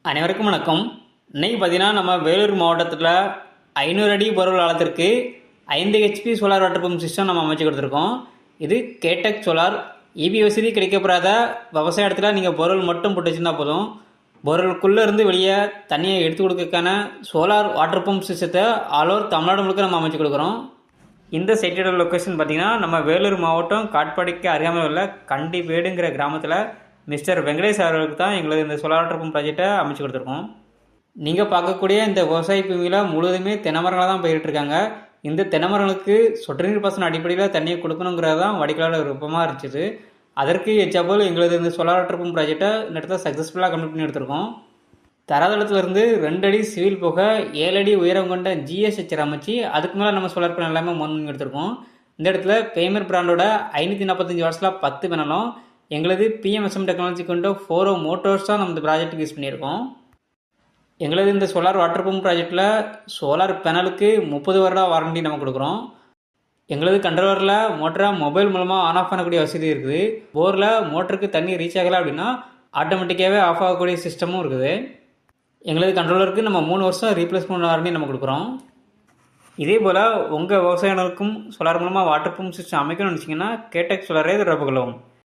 அனைவருக்கும் வணக்கம். இன்னைக்கு பார்த்தீங்கன்னா நம்ம வேலூர் மாவட்டத்தில் 500 அடி போர்வெல் ஆழத்திற்கு 5 HP solar water pump system நம்ம அமைச்சு கொடுத்துருக்கோம். இது கேடெக் சோலார். இபி வசதி கிடைக்கப்படாத விவசாய இடத்துல நீங்கள் போர்வெல் மட்டும் போட்டு வச்சுருந்தா போதும். போர்வெல்குள்ளே இருந்து வெளியே தண்ணியை எடுத்து கொடுக்கறதுக்கான சோலார் வாட்டர் பம்ப் சிஸ்டத்தை ஆல் ஓவர் தமிழ்நாடு முழுக்க நம்ம அமைச்சு கொடுக்குறோம். இந்த சைட்டோட லொக்கேஷன் பார்த்தீங்கன்னா நம்ம வேலூர் மாவட்டம் காட்பாடிக்கு அருகாமையில் உள்ள கண்டிவேடுங்கிற கிராமத்தில் மிஸ்டர் வெங்கடேஷ் அவர்களுக்கு தான் எங்களுக்கு இந்த சோலார் வாட்டர் பம்ப் ப்ராஜெக்டை அமைச்சு கொடுத்துருக்கோம். நீங்கள் பார்க்கக்கூடிய இந்த விவசாய பூமியில் முழுவதுமே தென்னைமரங்களாக தான் பயிரிட்டிருக்காங்க. இந்த தென்னைமரங்களுக்கு சொட்டு நீர் பாசன அடிப்படையில் தண்ணியை கொடுக்கணுங்கிறது தான் வாடிக்கையாளர் விருப்பமாக இருந்துச்சு. அதற்கு எச்சாப்போல் எங்களது இந்த சோலார் வாட்டர் பம்ப் ப்ராஜெக்டை இந்த இடத்துல சக்ஸஸ்ஃபுல்லாக கம்ப்ளீட் பண்ணி எடுத்திருக்கோம். தராதளத்திலிருந்து 2 அடி சிவில் போக 7 அடி உயரம் கொண்ட ஜிஎஸ்ஹெச்சர் அமைச்சு அதுக்கு மேலே நம்ம சோலார் பேனல் எல்லாமே மவுண்ட் பண்ணி எடுத்திருக்கோம். இந்த இடத்துல பெய்மர் பிராண்டோட 545 வாட்ஸில் 10 பேனலும் எங்களது பிஎம்எஸ்எம் டெக்னாலஜி கொண்ட 4 மோட்டர்ஸ் தான் நம்ம இந்த ப்ராஜெக்ட்டுக்கு யூஸ் பண்ணியிருக்கோம். எங்களது இந்த சோலார் வாட்டர் பம்ப் ப்ராஜெக்டில் சோலார் பேனலுக்கு 30 வருட வாரண்டி நம்ம கொடுக்குறோம். எங்களது கண்ட்ரோலரில் மோட்டரை மொபைல் மூலமாக ஆன் ஆஃப் பண்ணக்கூடிய வசதி இருக்குது. போரில் மோட்டருக்கு தண்ணி ரீச் ஆகலை அப்படின்னா ஆட்டோமேட்டிக்காகவே ஆஃப் ஆகக்கூடிய சிஸ்டமும் இருக்குது. எங்களது கண்ட்ரோலருக்கு நம்ம 3 வருஷம் ரீப்ளேஸ்மெண்ட் வாரண்டி நம்ம கொடுக்குறோம். இதே போல் உங்கள் விவசாயிகளுக்கும் சோலார் மூலமாக வாட்டர் பம்ப் சிஸ்டம் அமைக்கணும்னு நினச்சிங்கன்னா கேடெக் சோலாரே தொடர்பு கொள்ளவும்.